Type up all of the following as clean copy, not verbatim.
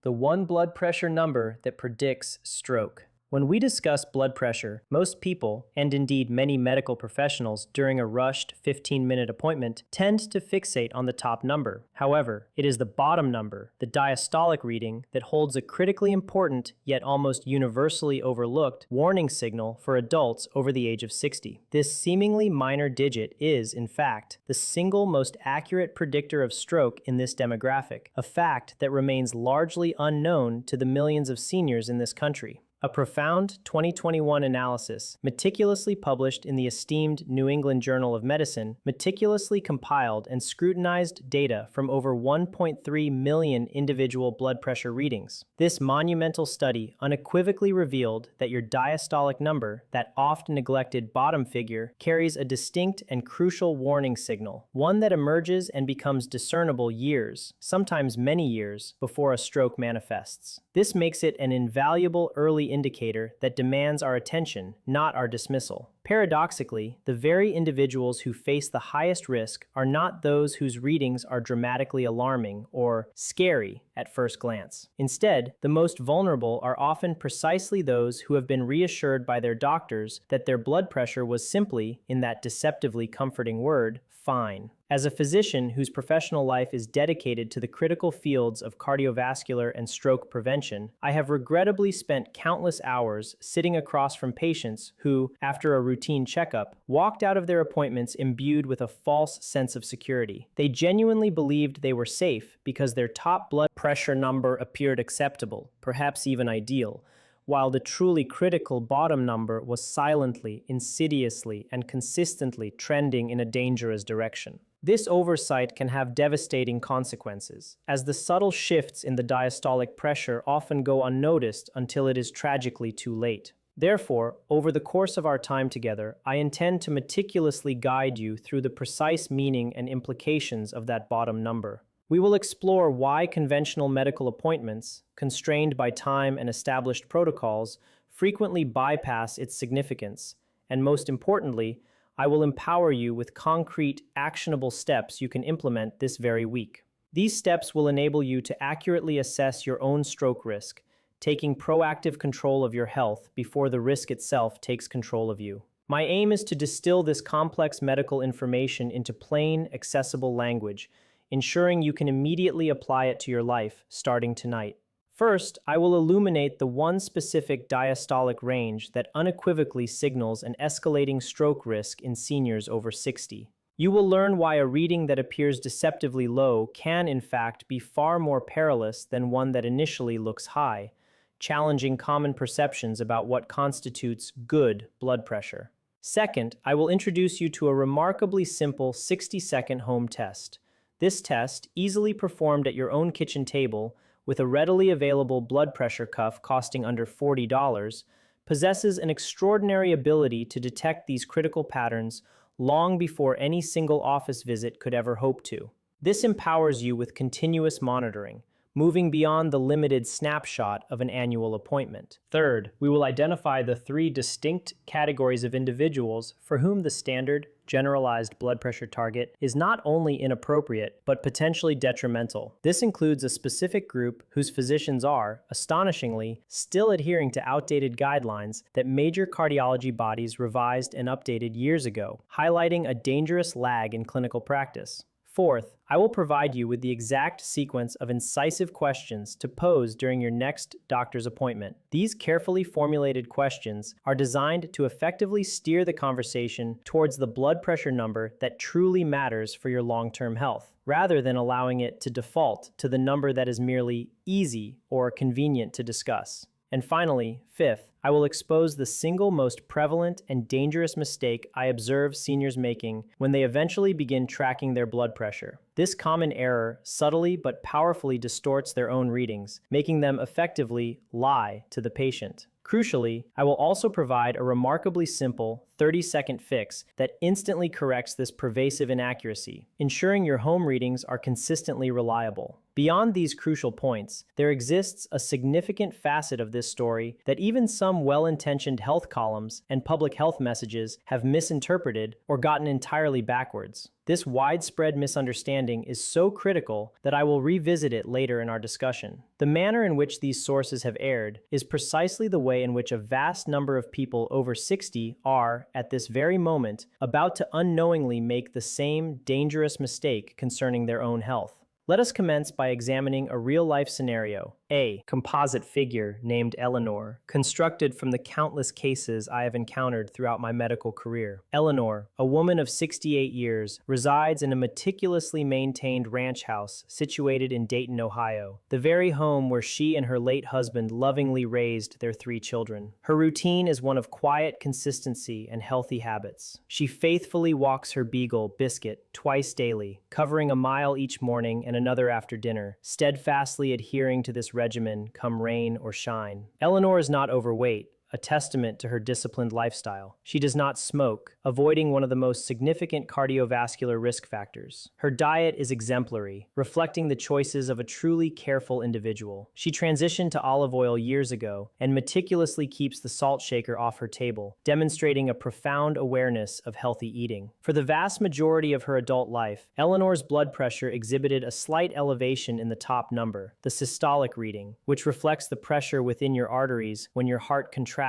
the one blood pressure number that predicts stroke. When we discuss blood pressure, most people, and indeed many medical professionals during a rushed 15-minute appointment, tend to fixate on the top number. However, it is the bottom number, the diastolic reading, that holds a critically important, yet almost universally overlooked, warning signal for adults over the age of 60. This seemingly minor digit is, in fact, the single most accurate predictor of stroke in this demographic, a fact that remains largely unknown to the millions of seniors in this country. A profound 2021 analysis, meticulously published in the esteemed New England Journal of Medicine, meticulously compiled and scrutinized data from over 1.3 million individual blood pressure readings. This monumental study unequivocally revealed that your diastolic number, that oft-neglected bottom figure, carries a distinct and crucial warning signal, one that emerges and becomes discernible years, sometimes many years, before a stroke manifests. This makes it an invaluable early indicator that demands our attention, not our dismissal. Paradoxically, the very individuals who face the highest risk are not those whose readings are dramatically alarming or scary at first glance. Instead, the most vulnerable are often precisely those who have been reassured by their doctors that their blood pressure was simply, in that deceptively comforting word, fine. As a physician whose professional life is dedicated to the critical fields of cardiovascular and stroke prevention, I have regrettably spent countless hours sitting across from patients who, after a routine checkup, walked out of their appointments imbued with a false sense of security. They genuinely believed they were safe because their top blood pressure number appeared acceptable, perhaps even ideal, while the truly critical bottom number was silently, insidiously, and consistently trending in a dangerous direction. This oversight can have devastating consequences, as the subtle shifts in the diastolic pressure often go unnoticed until it is tragically too late. Therefore, over the course of our time together, I intend to meticulously guide you through the precise meaning and implications of that bottom number. We will explore why conventional medical appointments, constrained by time and established protocols, frequently bypass its significance, and most importantly, I will empower you with concrete, actionable steps you can implement this very week. These steps will enable you to accurately assess your own stroke risk, taking proactive control of your health before the risk itself takes control of you. My aim is to distill this complex medical information into plain, accessible language, ensuring you can immediately apply it to your life starting tonight. First, I will illuminate the one specific diastolic range that unequivocally signals an escalating stroke risk in seniors over 60. You will learn why a reading that appears deceptively low can, in fact, be far more perilous than one that initially looks high, challenging common perceptions about what constitutes good blood pressure. Second, I will introduce you to a remarkably simple 60-second home test. This test, easily performed at your own kitchen table, with a readily available blood pressure cuff costing under $40, possesses an extraordinary ability to detect these critical patterns long before any single office visit could ever hope to. This empowers you with continuous monitoring, moving beyond the limited snapshot of an annual appointment. Third, we will identify the three distinct categories of individuals for whom the standard, generalized blood pressure target is not only inappropriate, but potentially detrimental. This includes a specific group whose physicians are, astonishingly, still adhering to outdated guidelines that major cardiology bodies revised and updated years ago, highlighting a dangerous lag in clinical practice. Fourth, I will provide you with the exact sequence of incisive questions to pose during your next doctor's appointment. These carefully formulated questions are designed to effectively steer the conversation towards the blood pressure number that truly matters for your long-term health, rather than allowing it to default to the number that is merely easy or convenient to discuss. And finally, fifth, I will expose the single most prevalent and dangerous mistake I observe seniors making when they eventually begin tracking their blood pressure. This common error subtly but powerfully distorts their own readings, making them effectively lie to the patient. Crucially, I will also provide a remarkably simple 30-second fix that instantly corrects this pervasive inaccuracy, ensuring your home readings are consistently reliable. Beyond these crucial points, there exists a significant facet of this story that even some well-intentioned health columns and public health messages have misinterpreted or gotten entirely backwards. This widespread misunderstanding is so critical that I will revisit it later in our discussion. The manner in which these sources have erred is precisely the way in which a vast number of people over 60 are, at this very moment, about to unknowingly make the same dangerous mistake concerning their own health. Let us commence by examining a real-life scenario. A composite figure named Eleanor, constructed from the countless cases I have encountered throughout my medical career. Eleanor, a woman of 68 years, resides in a meticulously maintained ranch house situated in Dayton, Ohio, the very home where she and her late husband lovingly raised their 3 children. Her routine is one of quiet consistency and healthy habits. She faithfully walks her beagle, Biscuit, twice daily, covering a mile each morning and another after dinner, steadfastly adhering to this regimen come rain or shine. Eleanor is not overweight, a testament to her disciplined lifestyle. She does not smoke, avoiding one of the most significant cardiovascular risk factors. Her diet is exemplary, reflecting the choices of a truly careful individual. She transitioned to olive oil years ago and meticulously keeps the salt shaker off her table, demonstrating a profound awareness of healthy eating. For the vast majority of her adult life, Eleanor's blood pressure exhibited a slight elevation in the top number, the systolic reading, which reflects the pressure within your arteries when your heart contracts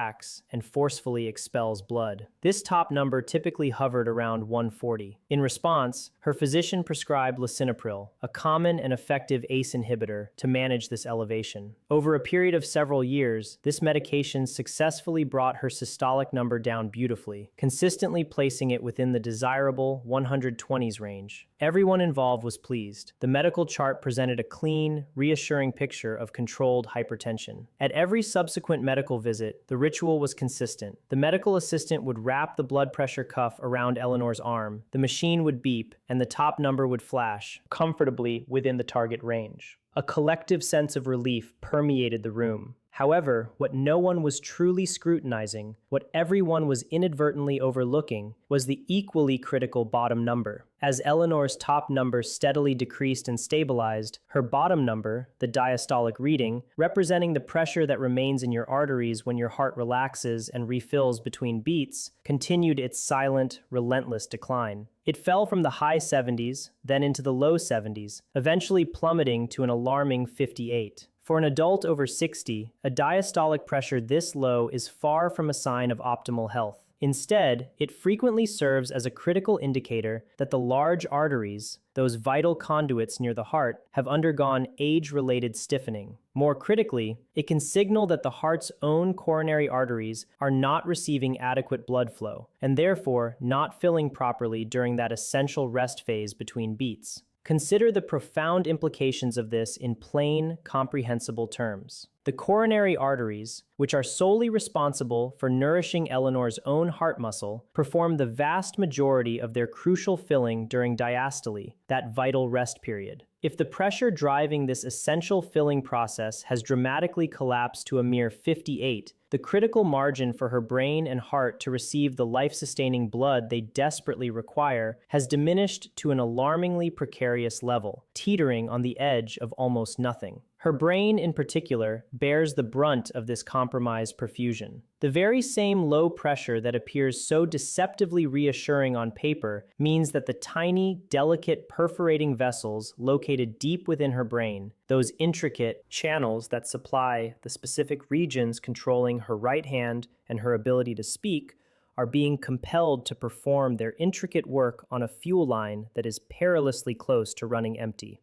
and forcefully expels blood. This top number typically hovered around 140. In response, her physician prescribed lisinopril, a common and effective ACE inhibitor, to manage this elevation. Over a period of several years, this medication successfully brought her systolic number down beautifully, consistently placing it within the desirable 120s range. Everyone involved was pleased. The medical chart presented a clean, reassuring picture of controlled hypertension. At every subsequent medical visit, the ritual was consistent. The medical assistant would wrap the blood pressure cuff around Eleanor's arm, the machine would beep, and the top number would flash, comfortably within the target range. A collective sense of relief permeated the room. However, what no one was truly scrutinizing, what everyone was inadvertently overlooking, was the equally critical bottom number. As Eleanor's top number steadily decreased and stabilized, her bottom number, the diastolic reading, representing the pressure that remains in your arteries when your heart relaxes and refills between beats, continued its silent, relentless decline. It fell from the high 70s, then into the low 70s, eventually plummeting to an alarming 58. For an adult over 60, a diastolic pressure this low is far from a sign of optimal health. Instead, it frequently serves as a critical indicator that the large arteries, those vital conduits near the heart, have undergone age-related stiffening. More critically, it can signal that the heart's own coronary arteries are not receiving adequate blood flow, and therefore not filling properly during that essential rest phase between beats. Consider the profound implications of this in plain, comprehensible terms. The coronary arteries, which are solely responsible for nourishing Eleanor's own heart muscle, perform the vast majority of their crucial filling during diastole, that vital rest period. If the pressure driving this essential filling process has dramatically collapsed to a mere 58, the critical margin for her brain and heart to receive the life-sustaining blood they desperately require has diminished to an alarmingly precarious level, teetering on the edge of almost nothing. Her brain, in particular, bears the brunt of this compromised perfusion. The very same low pressure that appears so deceptively reassuring on paper means that the tiny, delicate, perforating vessels located deep within her brain, those intricate channels that supply the specific regions controlling her right hand and her ability to speak, are being compelled to perform their intricate work on a fuel line that is perilously close to running empty.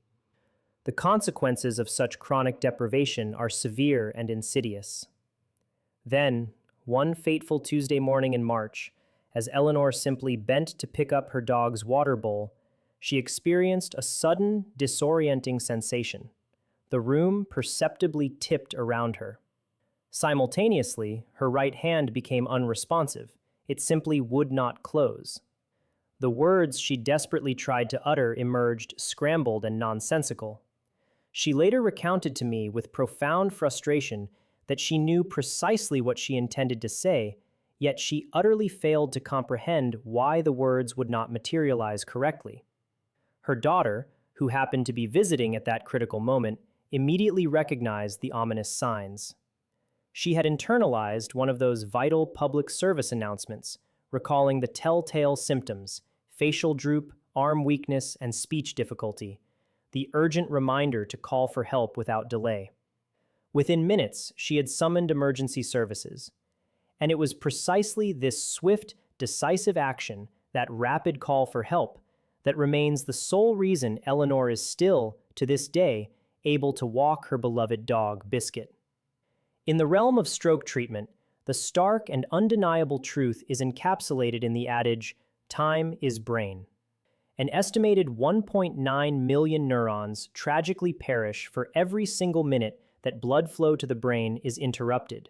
The consequences of such chronic deprivation are severe and insidious. Then, one fateful Tuesday morning in March, as Eleanor simply bent to pick up her dog's water bowl, she experienced a sudden, disorienting sensation. The room perceptibly tipped around her. Simultaneously, her right hand became unresponsive. It simply would not close. The words she desperately tried to utter emerged scrambled and nonsensical. She later recounted to me with profound frustration that she knew precisely what she intended to say, yet she utterly failed to comprehend why the words would not materialize correctly. Her daughter, who happened to be visiting at that critical moment, immediately recognized the ominous signs. She had internalized one of those vital public service announcements, recalling the telltale symptoms: facial droop, arm weakness, and speech difficulty, the urgent reminder to call for help without delay. Within minutes, she had summoned emergency services. And it was precisely this swift, decisive action, that rapid call for help, that remains the sole reason Eleanor is still, to this day, able to walk her beloved dog, Biscuit. In the realm of stroke treatment, the stark and undeniable truth is encapsulated in the adage, "Time is brain." An estimated 1.9 million neurons tragically perish for every single minute that blood flow to the brain is interrupted.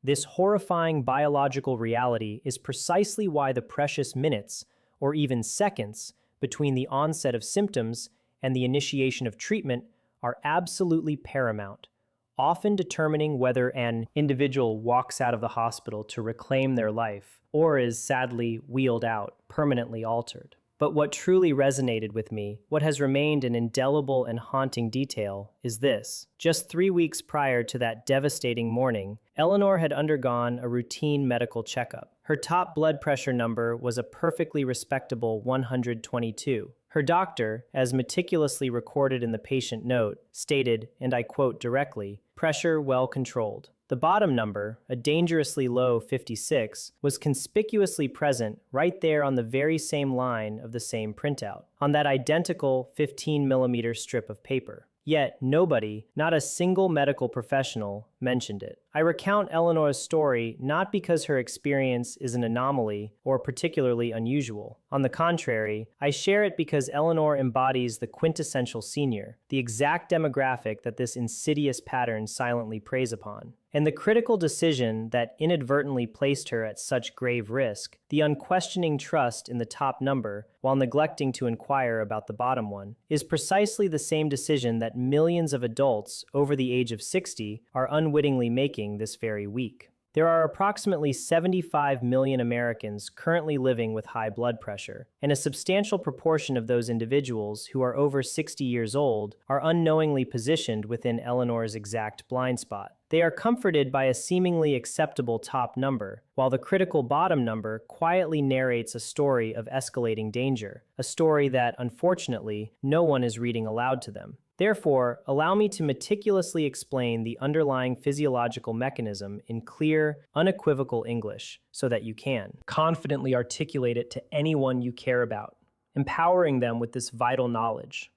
This horrifying biological reality is precisely why the precious minutes, or even seconds, between the onset of symptoms and the initiation of treatment are absolutely paramount, often determining whether an individual walks out of the hospital to reclaim their life or is sadly wheeled out, permanently altered. But what truly resonated with me, what has remained an indelible and haunting detail, is this. Just 3 weeks prior to that devastating morning, Eleanor had undergone a routine medical checkup. Her top blood pressure number was a perfectly respectable 122. Her doctor, as meticulously recorded in the patient note, stated, and I quote directly, "Pressure well controlled." The bottom number, a dangerously low 56, was conspicuously present right there on the very same line of the same printout, on that identical 15mm strip of paper. Yet nobody, not a single medical professional, mentioned it. I recount Eleanor's story not because her experience is an anomaly or particularly unusual. On the contrary, I share it because Eleanor embodies the quintessential senior, the exact demographic that this insidious pattern silently preys upon. And the critical decision that inadvertently placed her at such grave risk, the unquestioning trust in the top number while neglecting to inquire about the bottom one, is precisely the same decision that millions of adults over the age of 60 are unwittingly making this very week. There are approximately 75 million Americans currently living with high blood pressure, and a substantial proportion of those individuals who are over 60 years old are unknowingly positioned within Eleanor's exact blind spot. They are comforted by a seemingly acceptable top number, while the critical bottom number quietly narrates a story of escalating danger, a story that, unfortunately, no one is reading aloud to them. Therefore, allow me to meticulously explain the underlying physiological mechanism in clear, unequivocal English so that you can confidently articulate it to anyone you care about, empowering them with this vital knowledge.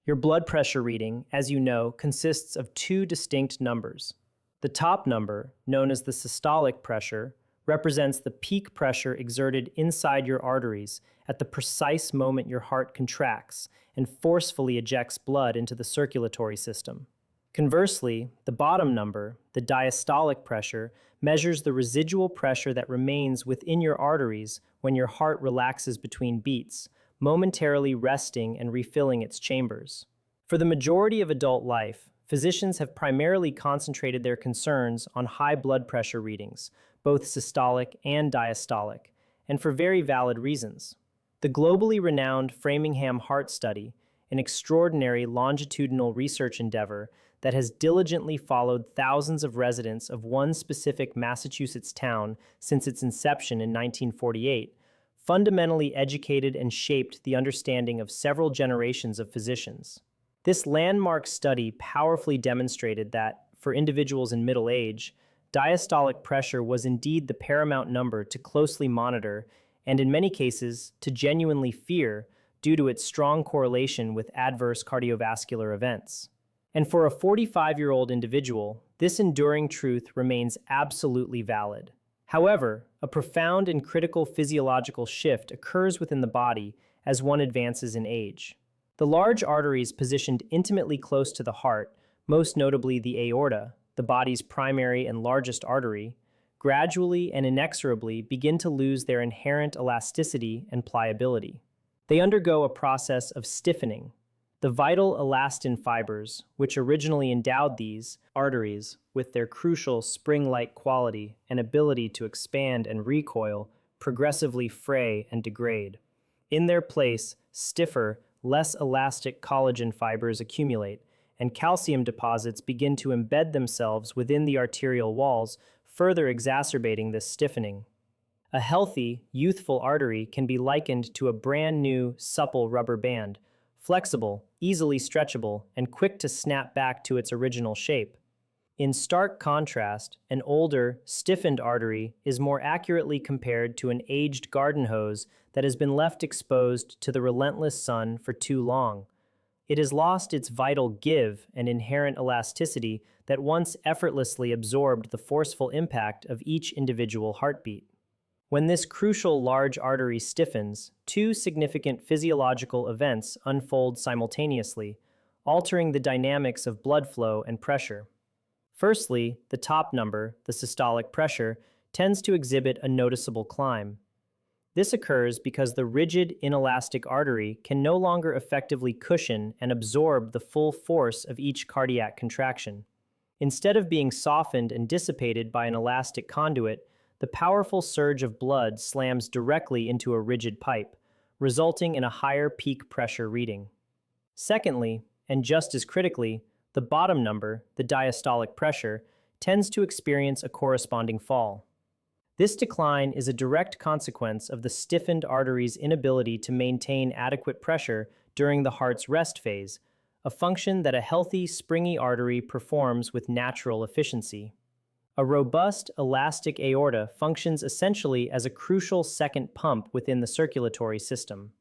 Your blood pressure reading, as you know, consists of two distinct numbers. The top number, known as the systolic pressure, represents the peak pressure exerted inside your arteries at the precise moment your heart contracts and forcefully ejects blood into the circulatory system. Conversely, the bottom number, the diastolic pressure, measures the residual pressure that remains within your arteries when your heart relaxes between beats, momentarily resting and refilling its chambers. For the majority of adult life, physicians have primarily concentrated their concerns on high blood pressure readings, both systolic and diastolic, and for very valid reasons. The globally renowned Framingham Heart Study, an extraordinary longitudinal research endeavor that has diligently followed thousands of residents of one specific Massachusetts town since its inception in 1948, fundamentally educated and shaped the understanding of several generations of physicians. This landmark study powerfully demonstrated that, for individuals in middle age, diastolic pressure was indeed the paramount number to closely monitor and, in many cases, to genuinely fear due to its strong correlation with adverse cardiovascular events. And for a 45-year-old individual, this enduring truth remains absolutely valid. However, a profound and critical physiological shift occurs within the body as one advances in age. The large arteries positioned intimately close to the heart, most notably the aorta, the body's primary and largest artery, gradually and inexorably begin to lose their inherent elasticity and pliability. They undergo a process of stiffening. The vital elastin fibers, which originally endowed these arteries with their crucial spring-like quality and ability to expand and recoil, progressively fray and degrade. In their place, stiffer, less elastic collagen fibers accumulate, and calcium deposits begin to embed themselves within the arterial walls, further exacerbating this stiffening. A healthy, youthful artery can be likened to a brand new, supple rubber band, flexible, easily stretchable, and quick to snap back to its original shape. In stark contrast, an older, stiffened artery is more accurately compared to an aged garden hose that has been left exposed to the relentless sun for too long. It has lost its vital give and inherent elasticity that once effortlessly absorbed the forceful impact of each individual heartbeat. When this crucial large artery stiffens, two significant physiological events unfold simultaneously, altering the dynamics of blood flow and pressure. Firstly, the top number, the systolic pressure, tends to exhibit a noticeable climb. This occurs because the rigid, inelastic artery can no longer effectively cushion and absorb the full force of each cardiac contraction. Instead of being softened and dissipated by an elastic conduit, the powerful surge of blood slams directly into a rigid pipe, resulting in a higher peak pressure reading. Secondly, and just as critically, the bottom number, the diastolic pressure, tends to experience a corresponding fall. This decline is a direct consequence of the stiffened artery's inability to maintain adequate pressure during the heart's rest phase, a function that a healthy, springy artery performs with natural efficiency. A robust, elastic aorta functions essentially as a crucial second pump within the circulatory system.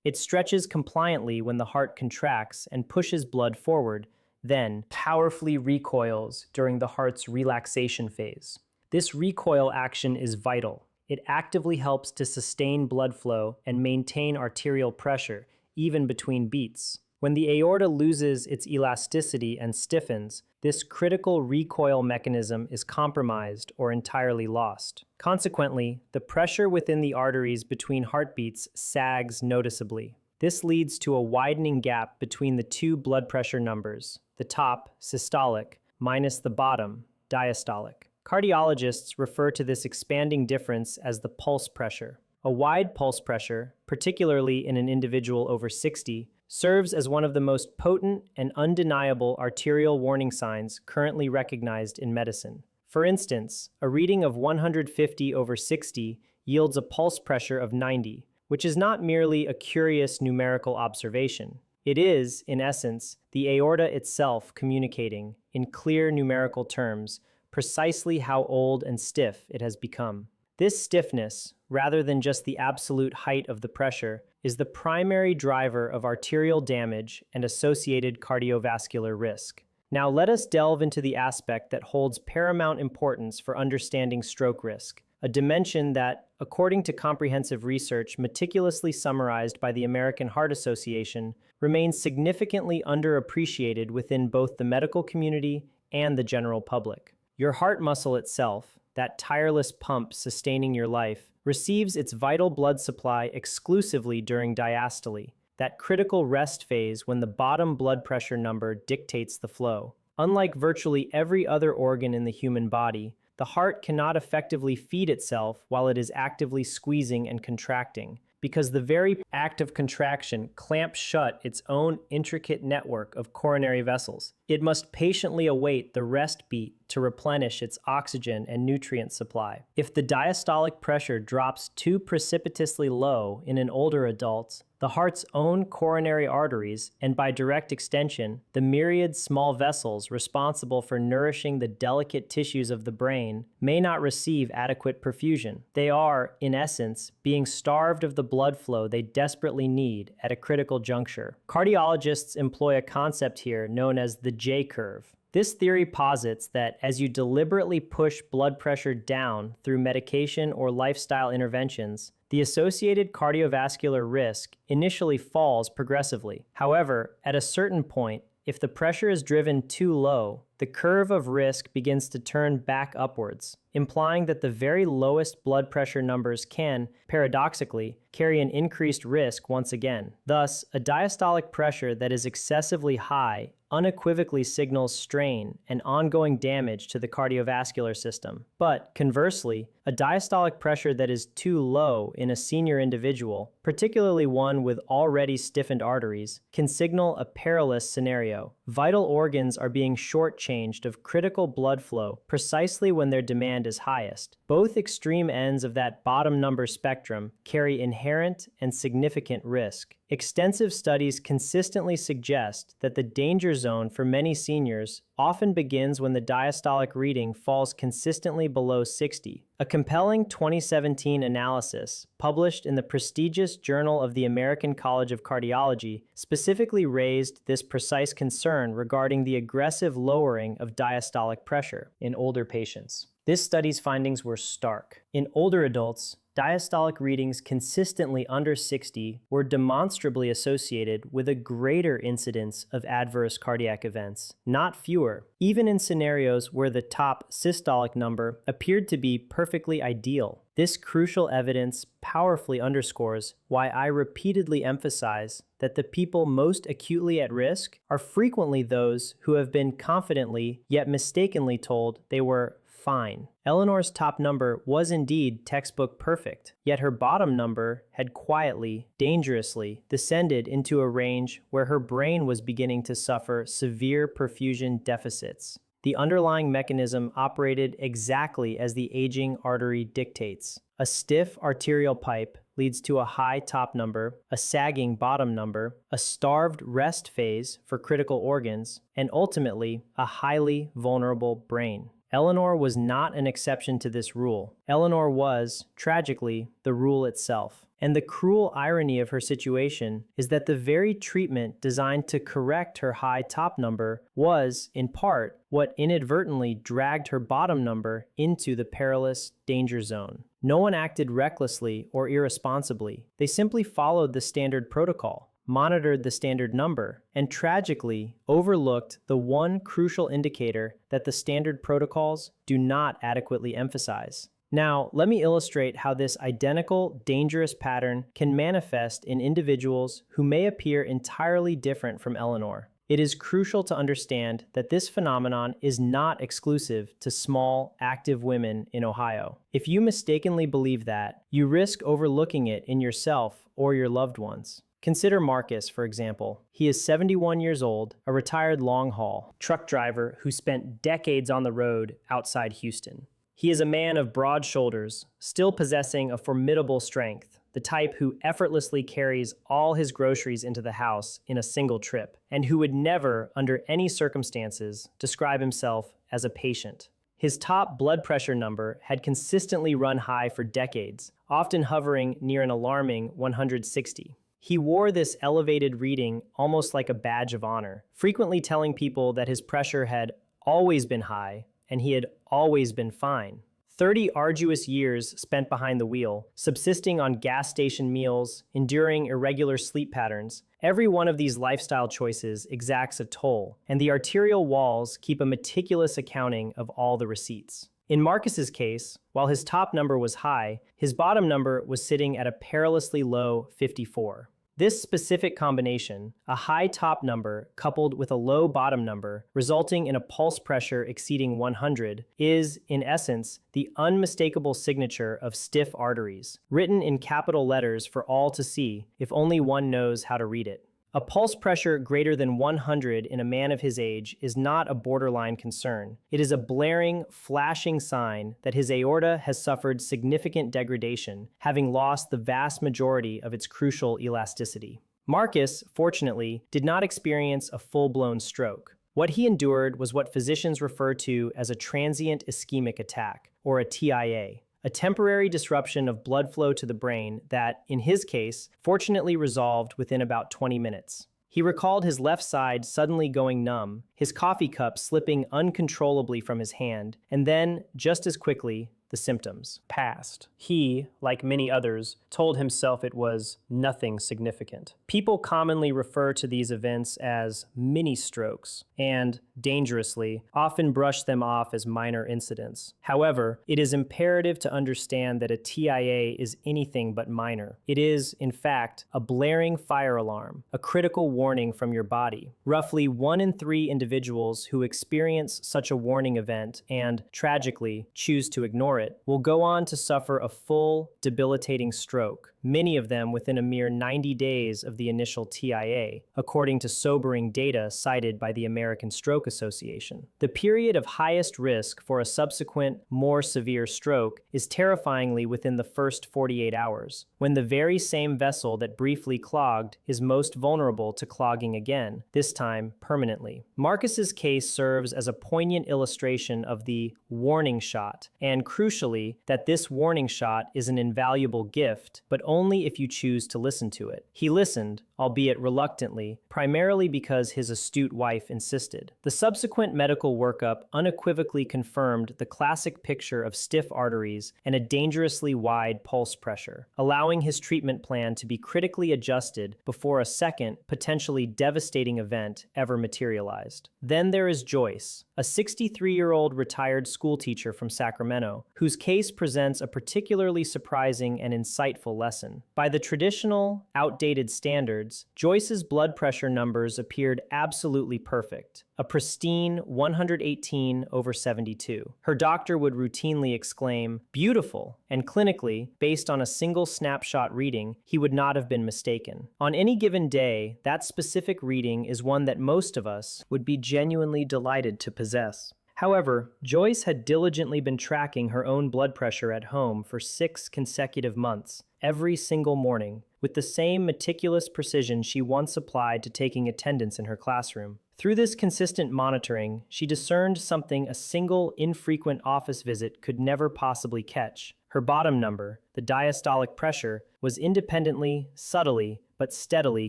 It stretches compliantly when the heart contracts and pushes blood forward, then powerfully recoils during the heart's relaxation phase. This recoil action is vital. It actively helps to sustain blood flow and maintain arterial pressure, even between beats. When the aorta loses its elasticity and stiffens, this critical recoil mechanism is compromised or entirely lost. Consequently, the pressure within the arteries between heartbeats sags noticeably. This leads to a widening gap between the two blood pressure numbers, the top, systolic, minus the bottom, diastolic. Cardiologists refer to this expanding difference as the pulse pressure. A wide pulse pressure, particularly in an individual over 60, serves as one of the most potent and undeniable arterial warning signs currently recognized in medicine. For instance, a reading of 150 over 60 yields a pulse pressure of 90, which is not merely a curious numerical observation. It is, in essence, the aorta itself communicating, in clear numerical terms, precisely how old and stiff it has become. This stiffness, rather than just the absolute height of the pressure, is the primary driver of arterial damage and associated cardiovascular risk. Now let us delve into the aspect that holds paramount importance for understanding stroke risk, a dimension that, according to comprehensive research meticulously summarized by the American Heart Association, remains significantly underappreciated within both the medical community and the general public. Your heart muscle itself, that tireless pump sustaining your life, receives its vital blood supply exclusively during diastole, that critical rest phase when the bottom blood pressure number dictates the flow. Unlike virtually every other organ in the human body, the heart cannot effectively feed itself while it is actively squeezing and contracting, because the very act of contraction clamps shut its own intricate network of coronary vessels. It must patiently await the rest beat to replenish its oxygen and nutrient supply. If the diastolic pressure drops too precipitously low in an older adult, the heart's own coronary arteries, and by direct extension, the myriad small vessels responsible for nourishing the delicate tissues of the brain, may not receive adequate perfusion. They are, in essence, being starved of the blood flow they desperately need at a critical juncture. Cardiologists employ a concept here known as the J-curve. This theory posits that as you deliberately push blood pressure down through medication or lifestyle interventions, the associated cardiovascular risk initially falls progressively. However, at a certain point, if the pressure is driven too low, the curve of risk begins to turn back upwards, implying that the very lowest blood pressure numbers can, paradoxically, carry an increased risk once again. Thus, a diastolic pressure that is excessively high unequivocally signals strain and ongoing damage to the cardiovascular system. But conversely, a diastolic pressure that is too low in a senior individual, particularly one with already stiffened arteries, can signal a perilous scenario. Vital organs are being shortchanged of critical blood flow precisely when their demand is highest. Both extreme ends of that bottom number spectrum carry inherent and significant risk. Extensive studies consistently suggest that the danger zone for many seniors often begins when the diastolic reading falls consistently below 60. A compelling 2017 analysis, published in the prestigious Journal of the American College of Cardiology, specifically raised this precise concern regarding the aggressive lowering of diastolic pressure in older patients. This study's findings were stark. In older adults, diastolic readings consistently under 60 were demonstrably associated with a greater incidence of adverse cardiac events, not fewer, even in scenarios where the top systolic number appeared to be perfectly ideal. This crucial evidence powerfully underscores why I repeatedly emphasize that the people most acutely at risk are frequently those who have been confidently, yet mistakenly told they were fine. Eleanor's top number was indeed textbook perfect, yet her bottom number had quietly, dangerously descended into a range where her brain was beginning to suffer severe perfusion deficits. The underlying mechanism operated exactly as the aging artery dictates. A stiff arterial pipe leads to a high top number, a sagging bottom number, a starved rest phase for critical organs, and ultimately a highly vulnerable brain. Eleanor was not an exception to this rule. Eleanor was, tragically, the rule itself. And the cruel irony of her situation is that the very treatment designed to correct her high top number was, in part, what inadvertently dragged her bottom number into the perilous danger zone. No one acted recklessly or irresponsibly. They simply followed the standard protocol, monitored the standard number, and tragically overlooked the one crucial indicator that the standard protocols do not adequately emphasize. Now, let me illustrate how this identical, dangerous pattern can manifest in individuals who may appear entirely different from Eleanor. It is crucial to understand that this phenomenon is not exclusive to small, active women in Ohio. If you mistakenly believe that, you risk overlooking it in yourself or your loved ones. Consider Marcus, for example. He is 71 years old, a retired long-haul truck driver who spent decades on the road outside Houston. He is a man of broad shoulders, still possessing a formidable strength, the type who effortlessly carries all his groceries into the house in a single trip, and who would never, under any circumstances, describe himself as a patient. His top blood pressure number had consistently run high for decades, often hovering near an alarming 160. He wore this elevated reading almost like a badge of honor, frequently telling people that his pressure had always been high and he had always been fine. 30 arduous years spent behind the wheel, subsisting on gas station meals, enduring irregular sleep patterns. Every one of these lifestyle choices exacts a toll, and the arterial walls keep a meticulous accounting of all the receipts. In Marcus's case, while his top number was high, his bottom number was sitting at a perilously low 54. This specific combination, a high top number coupled with a low bottom number, resulting in a pulse pressure exceeding 100, is, in essence, the unmistakable signature of stiff arteries, written in capital letters for all to see if only one knows how to read it. A pulse pressure greater than 100 in a man of his age is not a borderline concern. It is a blaring, flashing sign that his aorta has suffered significant degradation, having lost the vast majority of its crucial elasticity. Marcus, fortunately, did not experience a full-blown stroke. What he endured was what physicians refer to as a transient ischemic attack, or a TIA. A temporary disruption of blood flow to the brain that, in his case, fortunately resolved within about 20 minutes. He recalled his left side suddenly going numb, his coffee cup slipping uncontrollably from his hand, and then, just as quickly, the symptoms passed. He, like many others, told himself it was nothing significant. People commonly refer to these events as mini strokes and, dangerously, often brush them off as minor incidents. However, it is imperative to understand that a TIA is anything but minor. It is, in fact, a blaring fire alarm, a critical warning from your body. Roughly 1 in 3 individuals who experience such a warning event and, tragically, choose to ignore it will go on to suffer a full, debilitating stroke, many of them within a mere 90 days of the initial TIA, according to sobering data cited by the American Stroke Association. The period of highest risk for a subsequent, more severe stroke is terrifyingly within the first 48 hours, when the very same vessel that briefly clogged is most vulnerable to clogging again, this time permanently. Marcus's case serves as a poignant illustration of the warning shot, and crucially, that this warning shot is an invaluable gift, but only if you choose to listen to it. He listened, albeit reluctantly, primarily because his astute wife insisted. The subsequent medical workup unequivocally confirmed the classic picture of stiff arteries and a dangerously wide pulse pressure, allowing his treatment plan to be critically adjusted before a second, potentially devastating event ever materialized. Then there is Joyce, a 63-year-old retired schoolteacher from Sacramento, whose case presents a particularly surprising and insightful lesson. By the traditional, outdated standards, Joyce's blood pressure numbers appeared absolutely perfect, a pristine 118/72. Her doctor would routinely exclaim, "Beautiful," and clinically, based on a single snapshot reading, he would not have been mistaken. On any given day, that specific reading is one that most of us would be genuinely delighted to possess. However, Joyce had diligently been tracking her own blood pressure at home for 6 consecutive months, every single morning, with the same meticulous precision she once applied to taking attendance in her classroom. Through this consistent monitoring, she discerned something a single infrequent office visit could never possibly catch. Her bottom number, the diastolic pressure, was independently, subtly, but steadily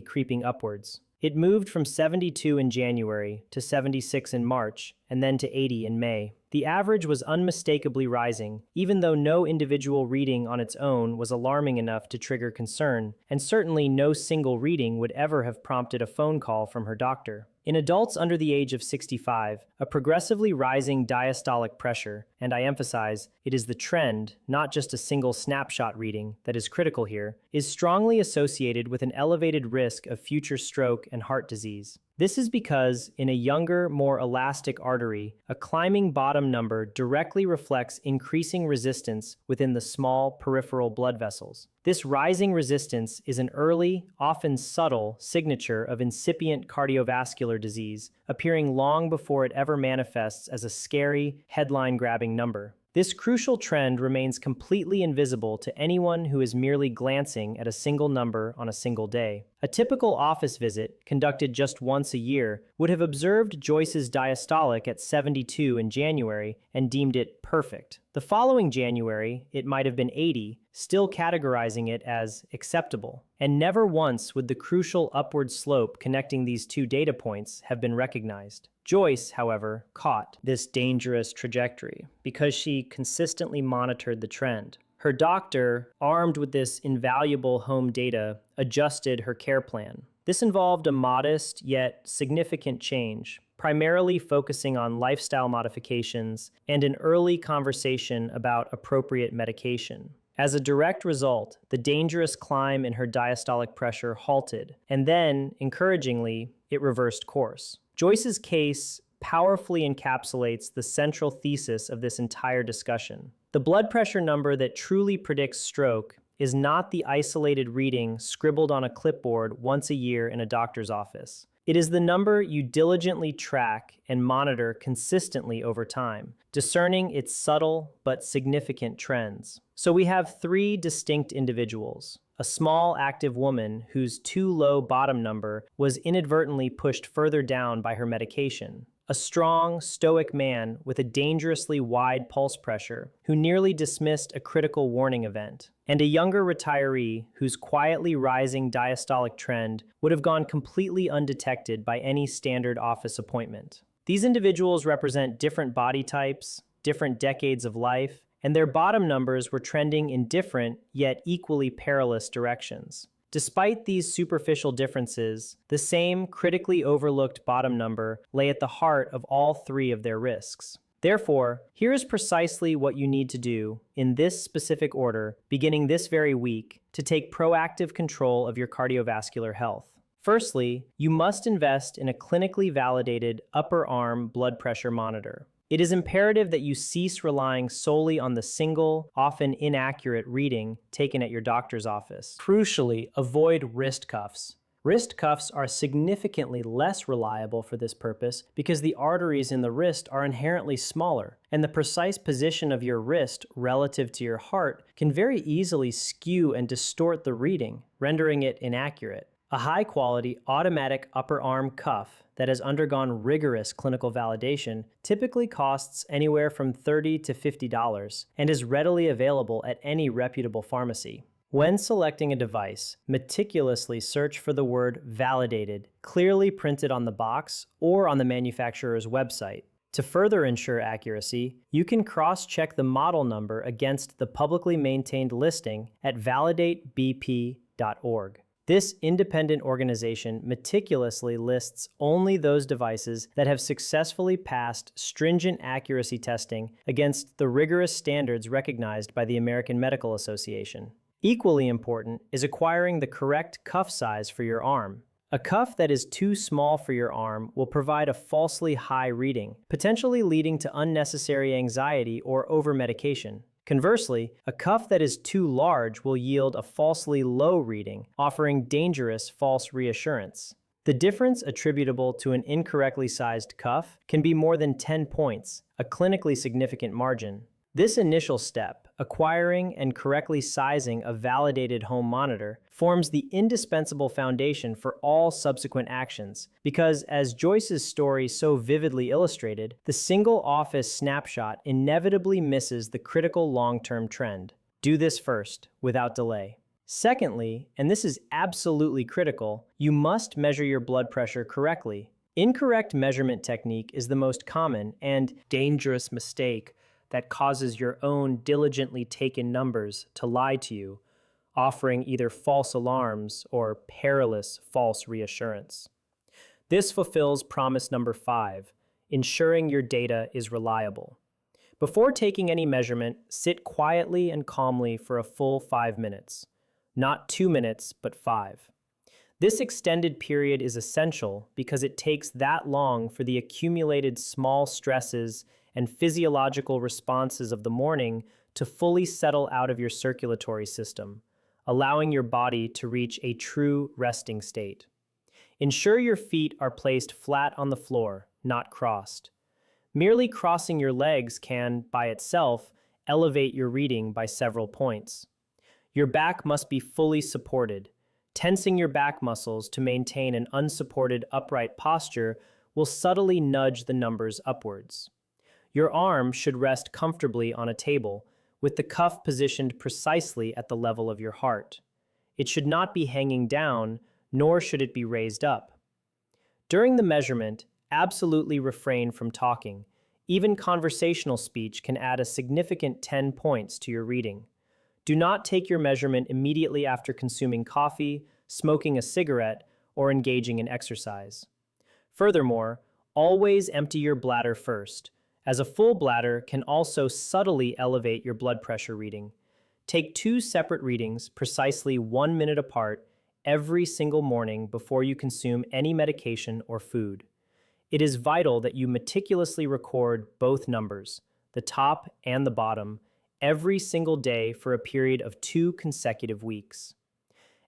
creeping upwards. It moved from 72 in January to 76 in March, and then to 80 in May. The average was unmistakably rising, even though no individual reading on its own was alarming enough to trigger concern, and certainly no single reading would ever have prompted a phone call from her doctor. In adults under the age of 65, a progressively rising diastolic pressure, and I emphasize, it is the trend, not just a single snapshot reading, that is critical here, is strongly associated with an elevated risk of future stroke and heart disease. This is because, in a younger, more elastic artery, a climbing bottom number directly reflects increasing resistance within the small peripheral blood vessels. This rising resistance is an early, often subtle, signature of incipient cardiovascular disease, appearing long before it ever manifests as a scary, headline-grabbing number. This crucial trend remains completely invisible to anyone who is merely glancing at a single number on a single day. A typical office visit, conducted just once a year, would have observed Joyce's diastolic at 72 in January and deemed it perfect. The following January, it might have been 80, still categorizing it as acceptable. And never once would the crucial upward slope connecting these two data points have been recognized. Joyce, however, caught this dangerous trajectory because she consistently monitored the trend. Her doctor, armed with this invaluable home data, adjusted her care plan. This involved a modest yet significant change, primarily focusing on lifestyle modifications and an early conversation about appropriate medication. As a direct result, the dangerous climb in her diastolic pressure halted, and then, encouragingly, it reversed course. Joyce's case powerfully encapsulates the central thesis of this entire discussion. The blood pressure number that truly predicts stroke is not the isolated reading scribbled on a clipboard once a year in a doctor's office. It is the number you diligently track and monitor consistently over time, discerning its subtle but significant trends. So we have 3 distinct individuals. A small, active woman whose too low bottom number was inadvertently pushed further down by her medication. A strong, stoic man with a dangerously wide pulse pressure who nearly dismissed a critical warning event. And a younger retiree whose quietly rising diastolic trend would have gone completely undetected by any standard office appointment. These individuals represent different body types, different decades of life, and their bottom numbers were trending in different, yet equally perilous directions. Despite these superficial differences, the same critically overlooked bottom number lay at the heart of all three of their risks. Therefore, here is precisely what you need to do, in this specific order, beginning this very week, to take proactive control of your cardiovascular health. Firstly, you must invest in a clinically validated upper arm blood pressure monitor. It is imperative that you cease relying solely on the single, often inaccurate reading taken at your doctor's office. Crucially, avoid wrist cuffs. Wrist cuffs are significantly less reliable for this purpose because the arteries in the wrist are inherently smaller, and the precise position of your wrist relative to your heart can very easily skew and distort the reading, rendering it inaccurate. A high-quality automatic upper arm cuff that has undergone rigorous clinical validation typically costs anywhere from $30 to $50 and is readily available at any reputable pharmacy. When selecting a device, meticulously search for the word "validated" clearly printed on the box or on the manufacturer's website. To further ensure accuracy, you can cross-check the model number against the publicly maintained listing at validatebp.org. This independent organization meticulously lists only those devices that have successfully passed stringent accuracy testing against the rigorous standards recognized by the American Medical Association. Equally important is acquiring the correct cuff size for your arm. A cuff that is too small for your arm will provide a falsely high reading, potentially leading to unnecessary anxiety or over-medication. Conversely, a cuff that is too large will yield a falsely low reading, offering dangerous false reassurance. The difference attributable to an incorrectly sized cuff can be more than 10 points, a clinically significant margin. This initial step, acquiring and correctly sizing a validated home monitor, forms the indispensable foundation for all subsequent actions, because as Joyce's story so vividly illustrated, the single office snapshot inevitably misses the critical long-term trend. Do this first, without delay. Secondly, and this is absolutely critical, you must measure your blood pressure correctly. Incorrect measurement technique is the most common and dangerous mistake that causes your own diligently taken numbers to lie to you, offering either false alarms or perilous false reassurance. This fulfills promise number 5, ensuring your data is reliable. Before taking any measurement, sit quietly and calmly for a full 5 minutes. Not 2 minutes, but 5. This extended period is essential because it takes that long for the accumulated small stresses and physiological responses of the morning to fully settle out of your circulatory system, allowing your body to reach a true resting state. Ensure your feet are placed flat on the floor, not crossed. Merely crossing your legs can, by itself, elevate your reading by several points. Your back must be fully supported. Tensing your back muscles to maintain an unsupported upright posture will subtly nudge the numbers upwards. Your arm should rest comfortably on a table, with the cuff positioned precisely at the level of your heart. It should not be hanging down, nor should it be raised up. During the measurement, absolutely refrain from talking. Even conversational speech can add a significant 10 points to your reading. Do not take your measurement immediately after consuming coffee, smoking a cigarette, or engaging in exercise. Furthermore, always empty your bladder first, as a full bladder can also subtly elevate your blood pressure reading. Take 2 separate readings, precisely 1 minute apart, every single morning before you consume any medication or food. It is vital that you meticulously record both numbers, the top and the bottom, every single day for a period of 2 consecutive weeks.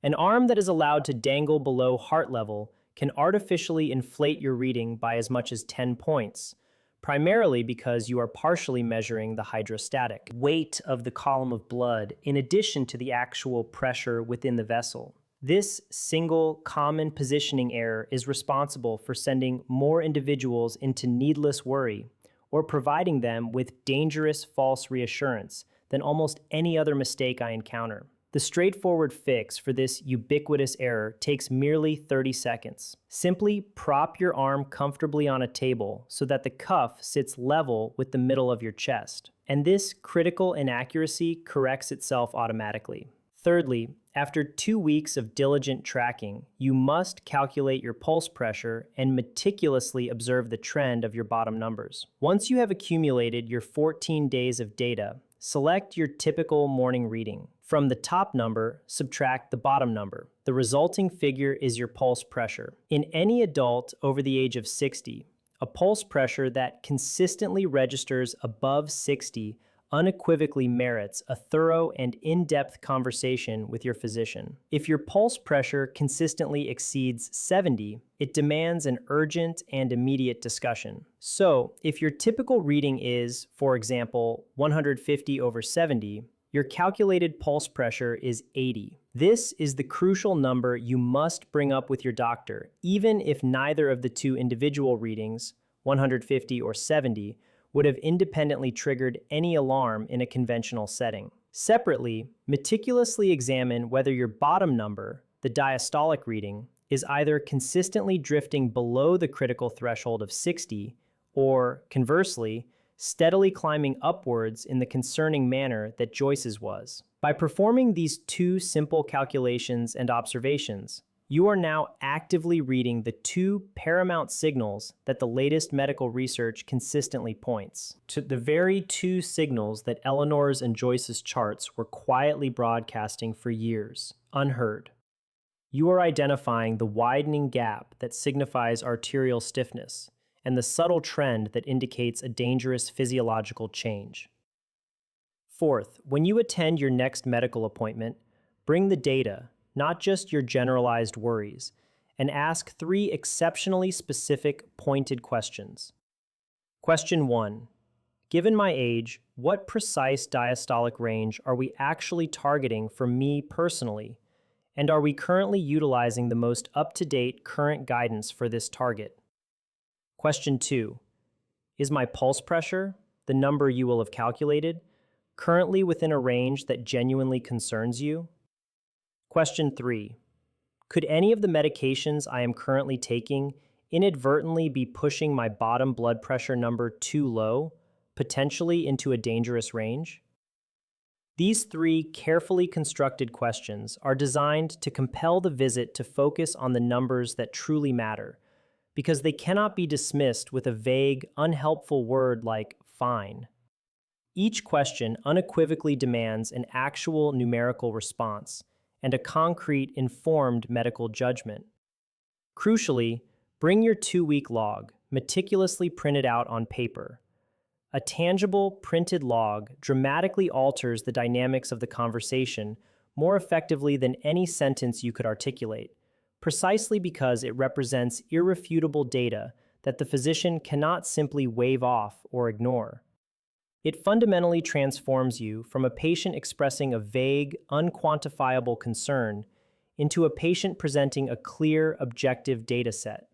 An arm that is allowed to dangle below heart level can artificially inflate your reading by as much as 10 points, primarily because you are partially measuring the hydrostatic weight of the column of blood in addition to the actual pressure within the vessel. This single common positioning error is responsible for sending more individuals into needless worry or providing them with dangerous false reassurance than almost any other mistake I encounter. The straightforward fix for this ubiquitous error takes merely 30 seconds. Simply prop your arm comfortably on a table so that the cuff sits level with the middle of your chest. and this critical inaccuracy corrects itself automatically. Thirdly, after 2 weeks of diligent tracking, you must calculate your pulse pressure and meticulously observe the trend of your bottom numbers. Once you have accumulated your 14 days of data, select your typical morning reading. From the top number, subtract the bottom number. The resulting figure is your pulse pressure. In any adult over the age of 60, a pulse pressure that consistently registers above 60 unequivocally merits a thorough and in-depth conversation with your physician. If your pulse pressure consistently exceeds 70, it demands an urgent and immediate discussion. So, if your typical reading is, for example, 150/70, your calculated pulse pressure is 80. This is the crucial number you must bring up with your doctor, even if neither of the two individual readings, 150 or 70, would have independently triggered any alarm in a conventional setting. Separately, meticulously examine whether your bottom number, the diastolic reading, is either consistently drifting below the critical threshold of 60 or, conversely, steadily climbing upwards in the concerning manner that Joyce's was. By performing these two simple calculations and observations, you are now actively reading the two paramount signals that the latest medical research consistently points to, the very two signals that Eleanor's and Joyce's charts were quietly broadcasting for years, unheard. You are identifying the widening gap that signifies arterial stiffness and the subtle trend that indicates a dangerous physiological change. Fourth, when you attend your next medical appointment, bring the data, not just your generalized worries, and ask 3 exceptionally specific, pointed questions. Question 1. Given my age, what precise diastolic range are we actually targeting for me personally, and are we currently utilizing the most up-to-date current guidance for this target? Question 2. Is my pulse pressure, the number you will have calculated, currently within a range that genuinely concerns you? Question 3. Could any of the medications I am currently taking inadvertently be pushing my bottom blood pressure number too low, potentially into a dangerous range? These 3 carefully constructed questions are designed to compel the visit to focus on the numbers that truly matter, because they cannot be dismissed with a vague, unhelpful word like fine. Each question unequivocally demands an actual numerical response and a concrete, informed medical judgment. Crucially, bring your 2-week log, meticulously printed out on paper. A tangible, printed log dramatically alters the dynamics of the conversation more effectively than any sentence you could articulate, precisely because it represents irrefutable data that the physician cannot simply wave off or ignore. It fundamentally transforms you from a patient expressing a vague, unquantifiable concern into a patient presenting a clear, objective data set.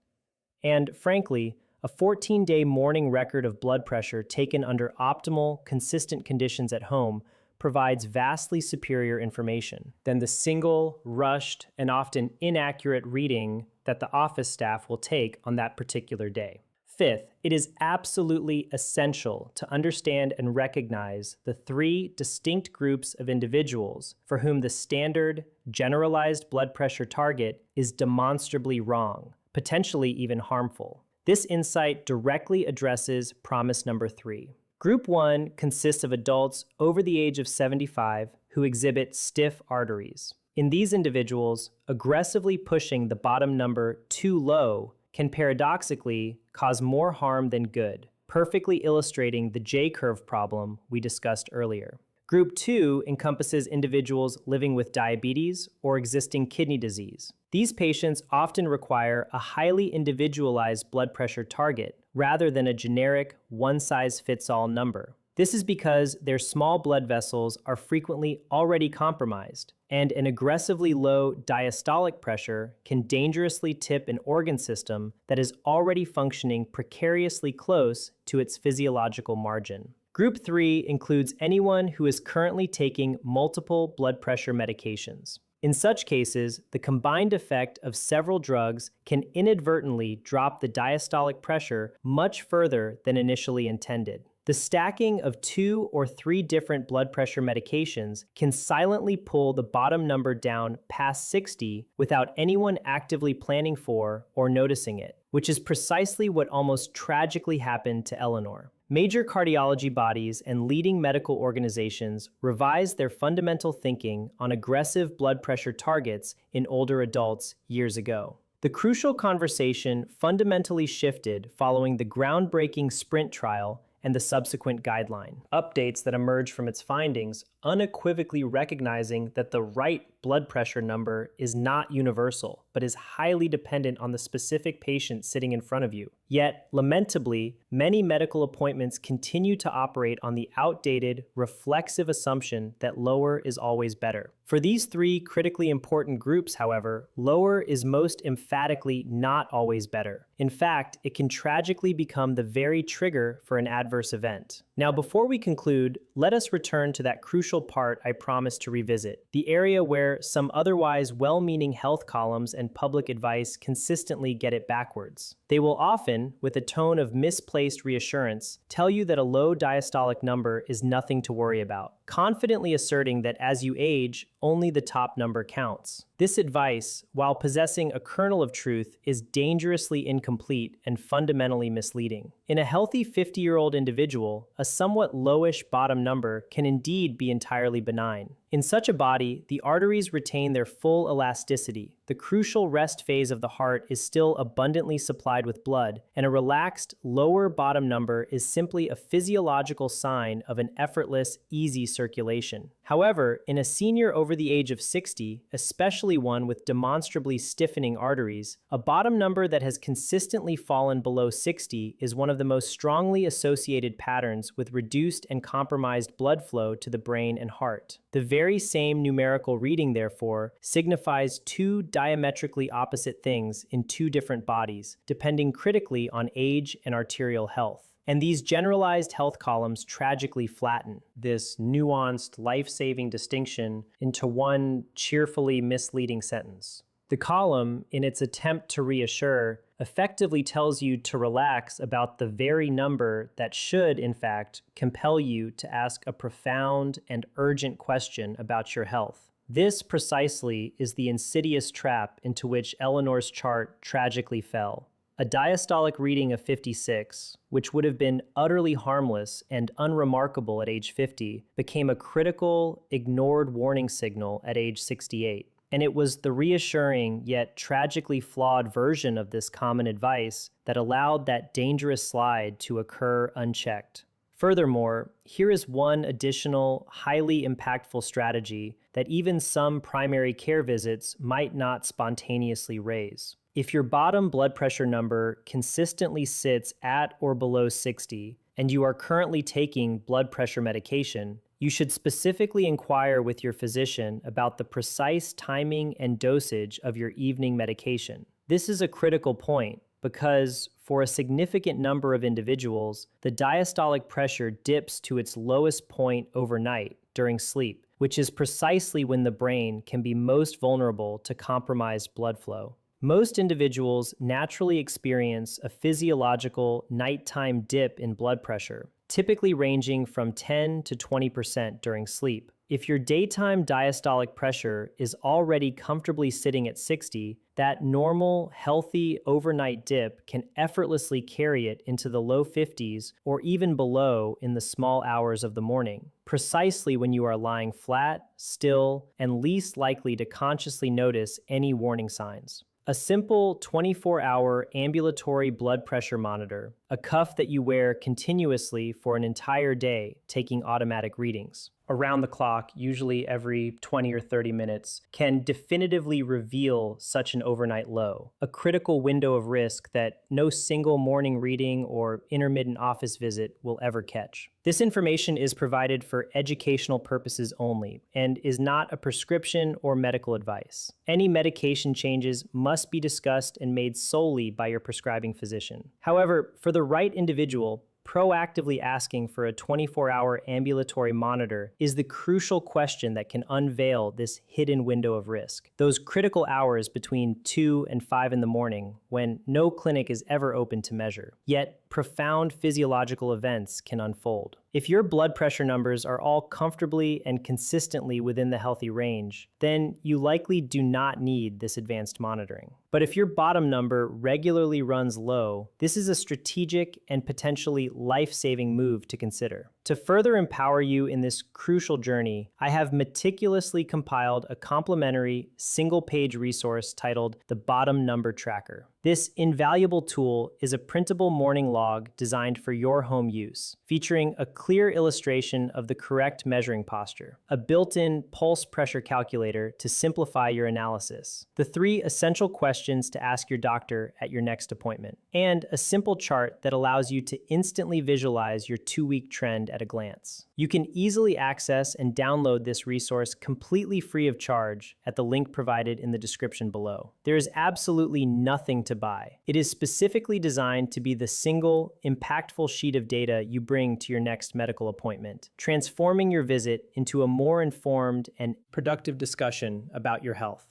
And, frankly, a 14-day morning record of blood pressure taken under optimal, consistent conditions at home provides vastly superior information than the single, rushed, and often inaccurate reading that the office staff will take on that particular day. Fifth, it is absolutely essential to understand and recognize the 3 distinct groups of individuals for whom the standard, generalized blood pressure target is demonstrably wrong, potentially even harmful. This insight directly addresses promise number 3. Group 1 consists of adults over the age of 75 who exhibit stiff arteries. In these individuals, aggressively pushing the bottom number too low can paradoxically cause more harm than good, perfectly illustrating the J-curve problem we discussed earlier. Group 2 encompasses individuals living with diabetes or existing kidney disease. These patients often require a highly individualized blood pressure target rather than a generic one-size-fits-all number. This is because their small blood vessels are frequently already compromised, and an aggressively low diastolic pressure can dangerously tip an organ system that is already functioning precariously close to its physiological margin. Group 3 includes anyone who is currently taking multiple blood pressure medications. In such cases, the combined effect of several drugs can inadvertently drop the diastolic pressure much further than initially intended. The stacking of 2 or 3 different blood pressure medications can silently pull the bottom number down past 60 without anyone actively planning for or noticing it, which is precisely what almost tragically happened to Eleanor. Major cardiology bodies and leading medical organizations revised their fundamental thinking on aggressive blood pressure targets in older adults years ago. The crucial conversation fundamentally shifted following the groundbreaking SPRINT trial and the subsequent guideline updates that emerged from its findings, unequivocally recognizing that the right blood pressure number is not universal, but is highly dependent on the specific patient sitting in front of you. Yet, lamentably, many medical appointments continue to operate on the outdated, reflexive assumption that lower is always better. For these 3 critically important groups, however, lower is most emphatically not always better. In fact, it can tragically become the very trigger for an adverse event. Now, before we conclude, let us return to that crucial part I promised to revisit, the area where some otherwise well-meaning health columns and public advice consistently get it backwards. They will often, with a tone of misplaced reassurance, tell you that a low diastolic number is nothing to worry about, confidently asserting that as you age, only the top number counts. This advice, while possessing a kernel of truth, is dangerously incomplete and fundamentally misleading. In a healthy 50-year-old individual, a somewhat lowish bottom number can indeed be entirely benign. In such a body, the arteries retain their full elasticity. The crucial rest phase of the heart is still abundantly supplied with blood, and a relaxed, lower bottom number is simply a physiological sign of an effortless, easy circulation. However, in a senior over the age of 60, especially one with demonstrably stiffening arteries, a bottom number that has consistently fallen below 60 is one of the most strongly associated patterns with reduced and compromised blood flow to the brain and heart. The very same numerical reading, therefore, signifies 2 diametrically opposite things in 2 different bodies, depending critically on age and arterial health. And these generalized health columns tragically flatten this nuanced, life-saving distinction into one cheerfully misleading sentence. The column, in its attempt to reassure, effectively tells you to relax about the very number that should, in fact, compel you to ask a profound and urgent question about your health. This precisely is the insidious trap into which Eleanor's chart tragically fell. A diastolic reading of 56, which would have been utterly harmless and unremarkable at age 50, became a critical, ignored warning signal at age 68. And it was the reassuring yet tragically flawed version of this common advice that allowed that dangerous slide to occur unchecked. Furthermore, here is one additional, highly impactful strategy that even some primary care visits might not spontaneously raise. If your bottom blood pressure number consistently sits at or below 60, and you are currently taking blood pressure medication, you should specifically inquire with your physician about the precise timing and dosage of your evening medication. This is a critical point because, for a significant number of individuals, the diastolic pressure dips to its lowest point overnight during sleep, which is precisely when the brain can be most vulnerable to compromised blood flow. Most individuals naturally experience a physiological nighttime dip in blood pressure, typically ranging from 10 to 20% during sleep. If your daytime diastolic pressure is already comfortably sitting at 60, that normal, healthy overnight dip can effortlessly carry it into the low 50s or even below in the small hours of the morning, precisely when you are lying flat, still, and least likely to consciously notice any warning signs. A simple 24-hour ambulatory blood pressure monitor, a cuff that you wear continuously for an entire day, taking automatic readings, around the clock, usually every 20 or 30 minutes, can definitively reveal such an overnight low, a critical window of risk that no single morning reading or intermittent office visit will ever catch. This information is provided for educational purposes only and is not a prescription or medical advice. Any medication changes must be discussed and made solely by your prescribing physician. However, for the right individual, proactively asking for a 24-hour ambulatory monitor is the crucial question that can unveil this hidden window of risk. Those critical hours between 2 and 5 in the morning when no clinic is ever open to measure. Yet, profound physiological events can unfold. If your blood pressure numbers are all comfortably and consistently within the healthy range, then you likely do not need this advanced monitoring. But if your bottom number regularly runs low, this is a strategic and potentially life-saving move to consider. To further empower you in this crucial journey, I have meticulously compiled a complimentary single-page resource titled The Bottom Number Tracker. This invaluable tool is a printable morning log designed for your home use, featuring a clear illustration of the correct measuring posture, a built-in pulse pressure calculator to simplify your analysis, the 3 essential questions to ask your doctor at your next appointment, and a simple chart that allows you to instantly visualize your 2-week trend at a glance. You can easily access and download this resource completely free of charge at the link provided in the description below. There is absolutely nothing to buy. It is specifically designed to be the single, impactful sheet of data you bring to your next medical appointment, transforming your visit into a more informed and productive discussion about your health.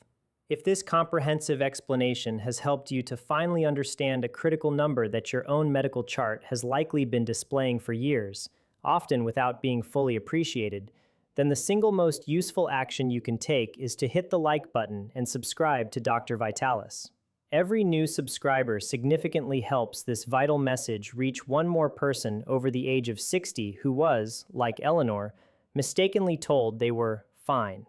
If this comprehensive explanation has helped you to finally understand a critical number that your own medical chart has likely been displaying for years, often without being fully appreciated, then the single most useful action you can take is to hit the like button and subscribe to Dr. Vitalis. Every new subscriber significantly helps this vital message reach one more person over the age of 60 who was, like Eleanor, mistakenly told they were fine.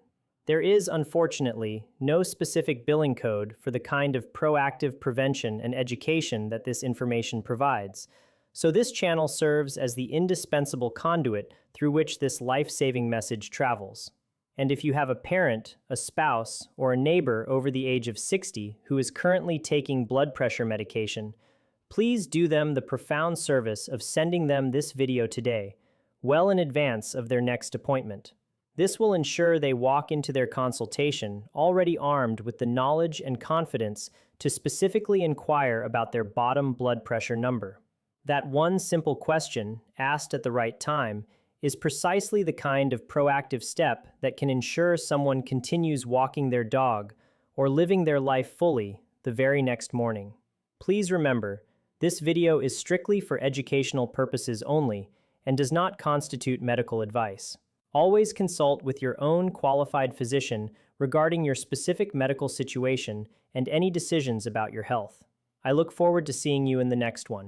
There is, unfortunately, no specific billing code for the kind of proactive prevention and education that this information provides, so this channel serves as the indispensable conduit through which this life-saving message travels. And if you have a parent, a spouse, or a neighbor over the age of 60 who is currently taking blood pressure medication, please do them the profound service of sending them this video today, well in advance of their next appointment. This will ensure they walk into their consultation already armed with the knowledge and confidence to specifically inquire about their bottom blood pressure number. That one simple question, asked at the right time, is precisely the kind of proactive step that can ensure someone continues walking their dog or living their life fully the very next morning. Please remember, this video is strictly for educational purposes only and does not constitute medical advice. Always consult with your own qualified physician regarding your specific medical situation and any decisions about your health. I look forward to seeing you in the next one.